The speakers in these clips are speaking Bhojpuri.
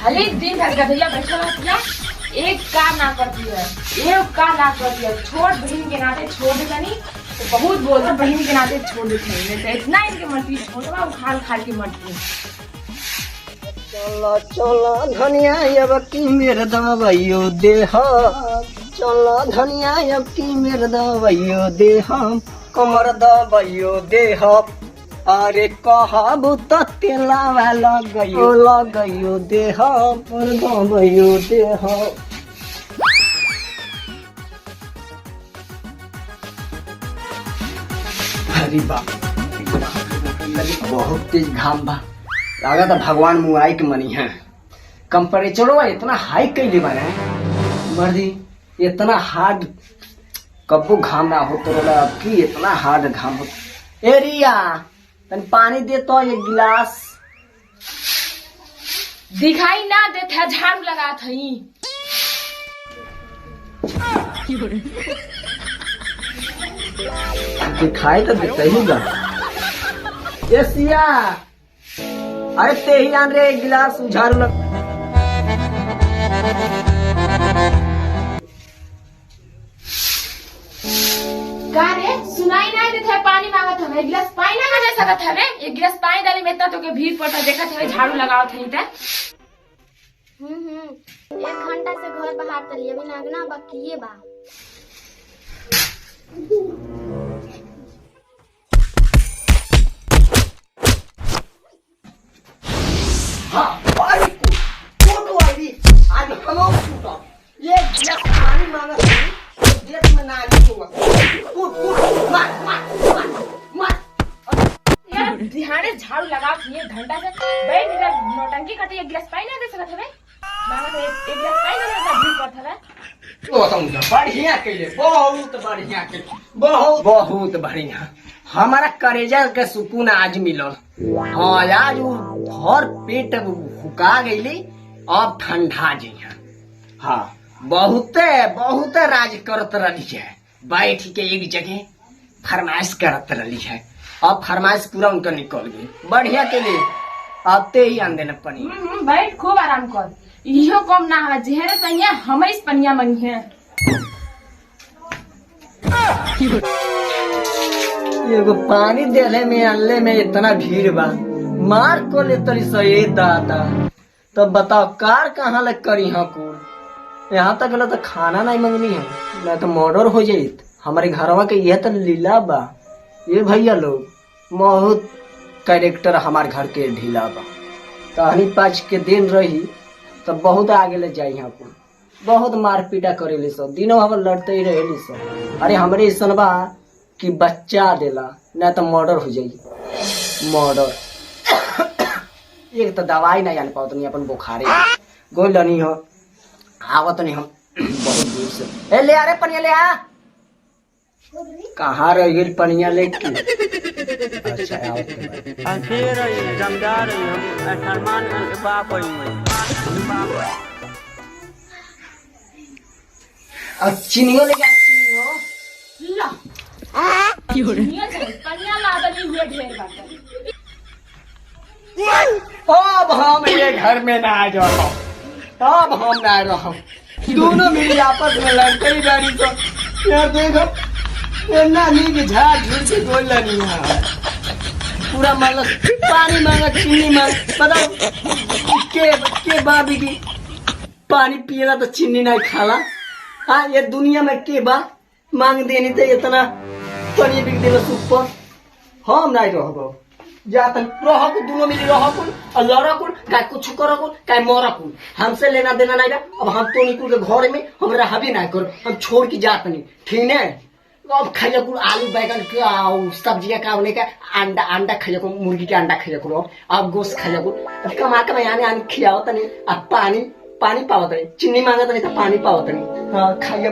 खाली दिन भर गधैया बैठा रहती है, एक काम ना करती है, एक काम ना करती है। छोट बहन के नाते छोड़ दे जानी तो बहुत बोलते, बहन के नाते छोड़ देते हैं, इतना इनके मरती छोटा उखाड़ खाल के मरती है। चलो चलो धनिया अब की मेरे दवाइयो दे चलो धनिया अब की मेरे दवाइयो दे कमर दवाइयो दे अरे कहबू तो तेलावा लगइयो दे और दवाइयो दे अरे बाप बहुत तेज घाम बा, लगा था भगवान मुआई के मनी है। कंपरेचर इतना हाई कैले बने मर्दी, इतना हार्ड कब्बू घाम ना हो तो कि इतना हार्ड घाम हो। ए रिया तन पानी दे तो एक गिलास। दिखाई ना देते है, झाड़ू लगा थी। दिखाई तो देता ही बा। ए सिया अरे ते ही आन रे एक गिलास झाड़ू लग। का रे सुनाई नहीं देता है, पानी मांगत हमें, एक गिलास पानी ना दे सकत हमें, एक गिलास पानी डाली में इतना तो के भीड़ पड़ता देखा थे झाड़ू लगाओ थे त। 1 घंटा से घर बाहर तली अभी नागना बाकी बा। हाँ आज हम ये गिलास पानी मांगा देश में नाली यार ध्यान झाड़ू लगाओ थे, घंटा से बैठ गिलास नौटंकी करते, एक गिलास पानी ना दे सकत हमें, मांगा थे एक गिलास पानी ना देता भीड़ पड़ता है। बढ़िया कैले, बहुत बढ़िया कैले, बहुत बढ़िया। हमारा करेजा के सुकून आज मिलल। हाँ आज हर पेट फुका गईली, अब ठंडा जी है। हाँ बहुत राज करत रही है, बैठ के एक जगह फरमाइश करत रही है। अब फरमाइश पूरा उनका निकल गई, बढ़िया के लिए अब ते ही आन देना पनी। बैठ खूब आराम कर, इहो कम ना है, जेहरे सही है हमारी पनिया मंगी है। एगो पानी देले में अल्ले में इतना भीड़ बा, मार को ले तरी सही दादा। तो बताओ कार कहाँ लग करी हाँ को, यहाँ तक गला तो खाना नहीं मंगनी है ना तो मर्डर हो जाये। हमारे घरवा के यह तो लीला बा। ये भैया लोग बहुत कैरेक्टर हमारे घर के ढीला बा, कहानी पाँच के दिन रही तो बहुत आगे ले जाई यहाँ को, बहुत मार पीटा करेली सब, दिनों हम लड़ते ही रहेली सब। अरे हमारे ऐसा बा कि बच्चा देला ना तो मर्डर हो जाई, मर्डर। एक तो दवाई नहीं जान पाओ तो नहीं, अपन बुखारे गोल नहीं हो आवत नहीं हम बहुत दूर से। ए ले आ रे पनिया ले आ। कहाँ रह गई पनिया लेके? अच्छा आवत चीनियो ले जा, चीनियो ला पनिया ला दली हुए ढेर बात। अब हम ये घर में ना जाओ, अब हम ना रहो, दोनों मिली आपस में लड़ते ही गाड़ी तो यार देखो नानी की झाड़ झूठ से कोई लड़ी है पूरा मांगा, पानी मांगा चीनी मांग। बताओ के बाबी की पानी पिएला तो चीनी नहीं खाला। हाँ ये दुनिया में के बा मांग देनी तो इतना पानी बिक देला सुपर। हम नहीं रहो जातन रहकुल, दोनों मिली रहकुल और लड़कुल, काय कुछ करकुल काय मरकुल, हमसे लेना देना नहीं बा। अब हम तो निकुल के घर में हम रहबे नहीं कर, हम छोड़ के जात नहीं, ठीक है। अब खाइए कुल आलू बैगन के सब्जियां का होने का, अंडा खाइए कुल, मुर्गी के अंडा खाइए कुल, अब गोश्त खाइए कुल। अब कमा के आने खियाओ तनी, अब पानी पाओ तनी, चीनी मांगा तनी तो पानी पाओ तनी। हाँ खाइए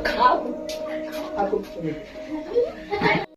खा।